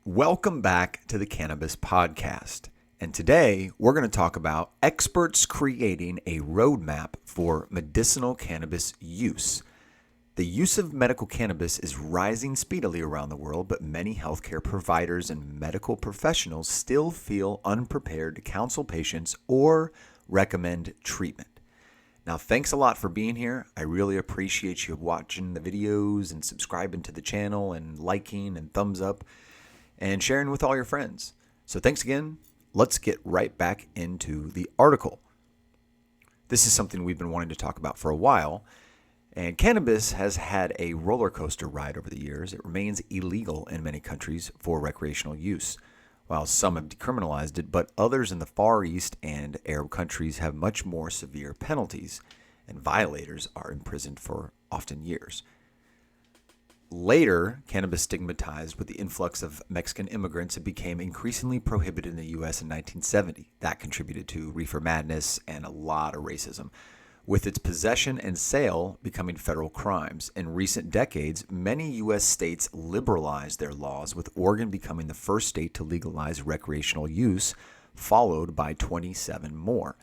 Welcome back to the Cannabis Podcast. And today we're going to talk about experts creating a roadmap for medicinal cannabis use. The use of medical cannabis is rising speedily around the world, but many healthcare providers and medical professionals still feel unprepared to counsel patients or recommend treatment. Now, thanks a lot for being here. I really appreciate you watching the videos and subscribing to the channel and liking and thumbs up and sharing with all your friends. So thanks again. Let's get right back into the article. This is something we've been wanting to talk about for a while, and cannabis has had a roller coaster ride over the years. It remains illegal in many countries for recreational use, while some have decriminalized it, but others in the Far East and Arab countries have much more severe penalties, and violators are imprisoned for often years. Later, cannabis stigmatized with the influx of Mexican immigrants, it became increasingly prohibited in the U.S. in 1970. That contributed to reefer madness and a lot of racism, with its possession and sale becoming federal crimes. In recent decades, many U.S. states liberalized their laws, with Oregon becoming the first state to legalize recreational use, followed by 27 more.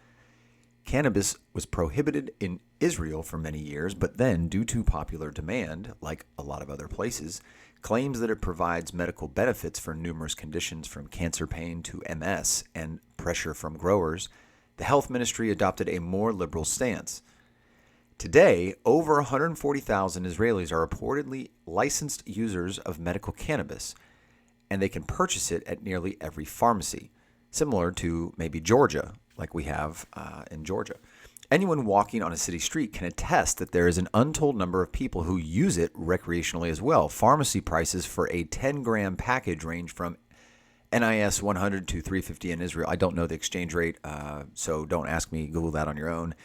Cannabis was prohibited in Israel for many years, but then, due to popular demand, like a lot of other places, claims that it provides medical benefits for numerous conditions from cancer pain to MS and pressure from growers, the health ministry adopted a more liberal stance. Today, over 140,000 Israelis are reportedly licensed users of medical cannabis, and they can purchase it at nearly every pharmacy, similar to maybe Georgia, like we have in Georgia. Anyone walking on a city street can attest that there is an untold number of people who use it recreationally as well. Pharmacy prices for a 10-gram package range from NIS 100 to 350 in Israel. I don't know the exchange rate, so don't ask me. Google that on your own.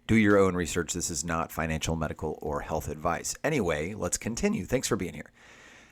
Do your own research. This is not financial, medical, or health advice. Anyway, let's continue. Thanks for being here.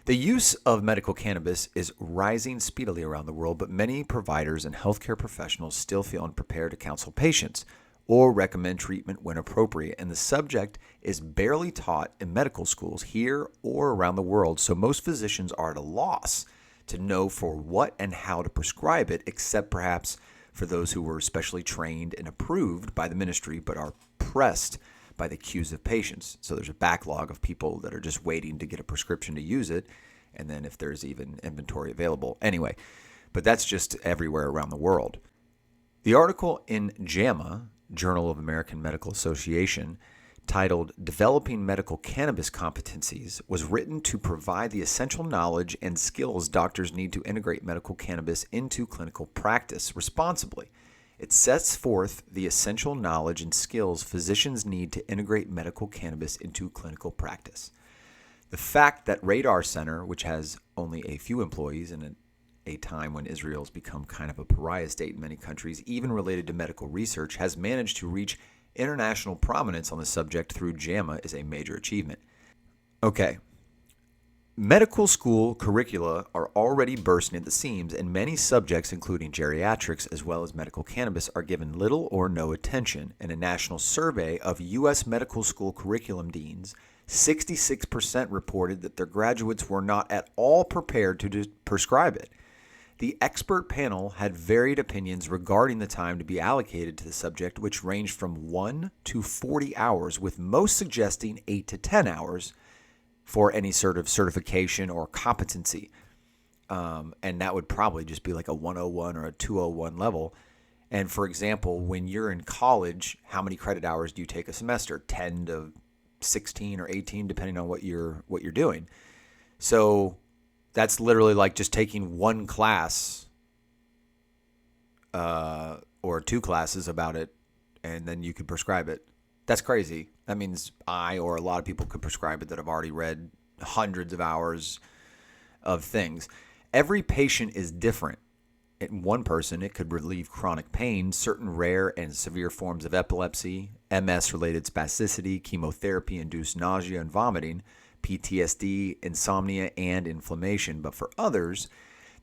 The use of medical cannabis is rising speedily around the world, but many providers and healthcare professionals still feel unprepared to counsel patients or recommend treatment when appropriate, and the subject is barely taught in medical schools here or around the world, so most physicians are at a loss to know for what and how to prescribe it, except perhaps for those who were specially trained and approved by the ministry but are pressed by the queues of patients. So there's a backlog of people that are just waiting to get a prescription to use it, and then if there's even inventory available. Anyway, but that's just everywhere around the world. The article in JAMA, Journal of American Medical Association, titled Developing Medical Cannabis Competencies, was written to provide the essential knowledge and skills doctors need to integrate medical cannabis into clinical practice responsibly. It sets forth the essential knowledge and skills physicians need to integrate medical cannabis into clinical practice. The fact that Radar Center, which has only a few employees in a time when Israel's become kind of a pariah state in many countries, even related to medical research, has managed to reach international prominence on the subject through JAMA is a major achievement. Okay. Medical school curricula are already bursting at the seams, and many subjects, including geriatrics as well as medical cannabis, are given little or no attention. In a national survey of U.S. medical school curriculum deans, 66% reported that their graduates were not at all prepared to prescribe it. The expert panel had varied opinions regarding the time to be allocated to the subject, which ranged from 1 to 40 hours, with most suggesting 8 to 10 hours for any sort of certification or competency. And that would probably just be like a 101 or a 201 level. And for example, when you're in college, how many credit hours do you take a semester? 10 to 16 or 18, depending on what you're doing. So that's literally like just taking one class or two classes about it, and then you could prescribe it. That's crazy. That means I or a lot of people could prescribe it that have already read hundreds of hours of things. Every patient is different. In one person, it could relieve chronic pain, certain rare and severe forms of epilepsy, MS-related spasticity, chemotherapy-induced nausea and vomiting, PTSD, insomnia, and inflammation. But for others,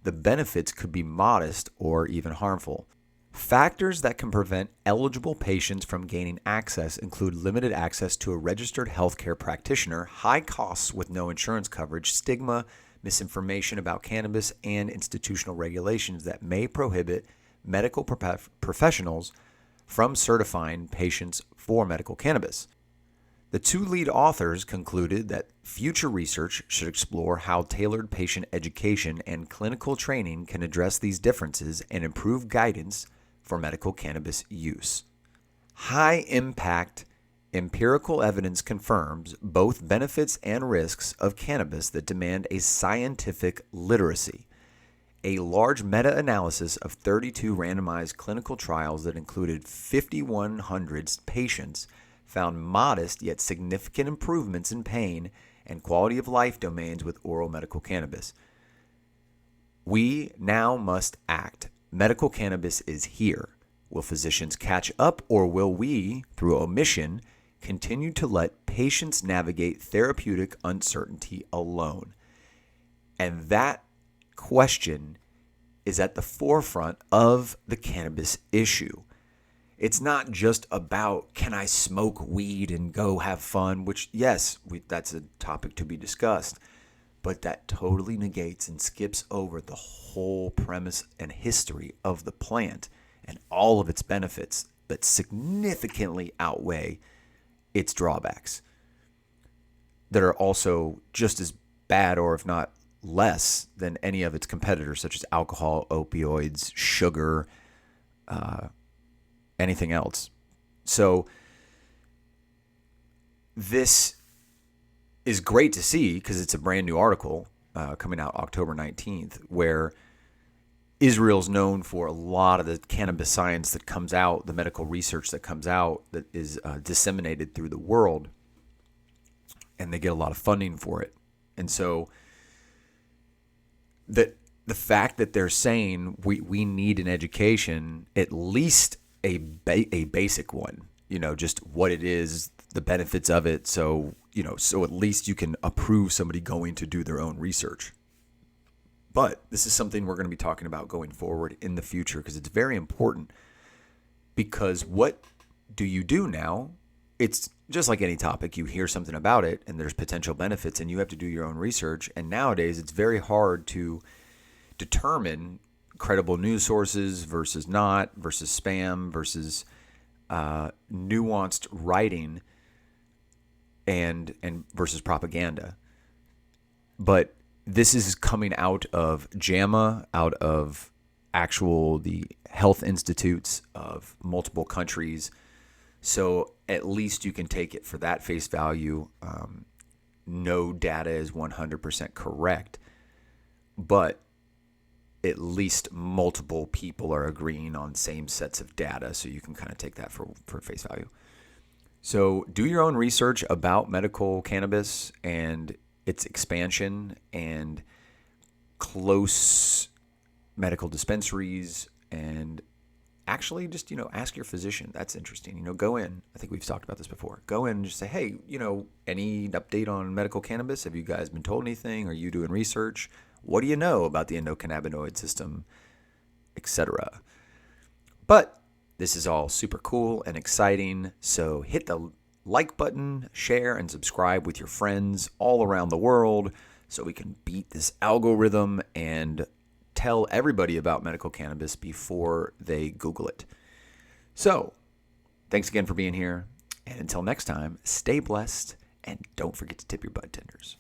the benefits could be modest or even harmful. Factors that can prevent eligible patients from gaining access include limited access to a registered healthcare practitioner, high costs with no insurance coverage, stigma, misinformation about cannabis, and institutional regulations that may prohibit medical professionals from certifying patients for medical cannabis. The two lead authors concluded that future research should explore how tailored patient education and clinical training can address these differences and improve guidance for medical cannabis use. High impact empirical evidence confirms both benefits and risks of cannabis that demand a scientific literacy. A large meta-analysis of 32 randomized clinical trials that included 5,100 patients found modest yet significant improvements in pain and quality of life domains with oral medical cannabis. We now must act. Medical cannabis is here. Will physicians catch up, or will we, through omission, continue to let patients navigate therapeutic uncertainty alone? And that question is at the forefront of the cannabis issue. It's not just about, can I smoke weed and go have fun, which, yes, that's a topic to be discussed, but that totally negates and skips over the whole premise and history of the plant and all of its benefits that significantly outweigh its drawbacks that are also just as bad, or if not less, than any of its competitors, such as alcohol, opioids, sugar, anything else. So this is great to see because it's a brand new article coming out October 19th, where Israel's known for a lot of the cannabis science that comes out, the medical research that comes out that is disseminated through the world, and they get a lot of funding for it. And so the fact that they're saying we need an education, at least a basic one, just what it is, the benefits of it. So at least you can approve somebody going to do their own research. But this is something we're going to be talking about going forward in the future because it's very important. Because what do you do now? It's just like any topic. You hear something about it and there's potential benefits and you have to do your own research. And nowadays it's very hard to determine credible news sources versus not, versus spam, versus nuanced writing and versus propaganda. But this is coming out of JAMA, out of the health institutes of multiple countries. So at least you can take it for that face value. No data is 100% correct, but at least multiple people are agreeing on same sets of data. So you can kind of take that for face value. So do your own research about medical cannabis and its expansion and close medical dispensaries, and actually just, ask your physician. That's interesting. Go in. I think we've talked about this before. Go in and just say, hey, any update on medical cannabis? Have you guys been told anything? Are you doing research? What do you know about the endocannabinoid system, etc.? But this is all super cool and exciting. So hit the like button, share, and subscribe with your friends all around the world so we can beat this algorithm and tell everybody about medical cannabis before they Google it. So thanks again for being here. And until next time, stay blessed and don't forget to tip your bud tenders.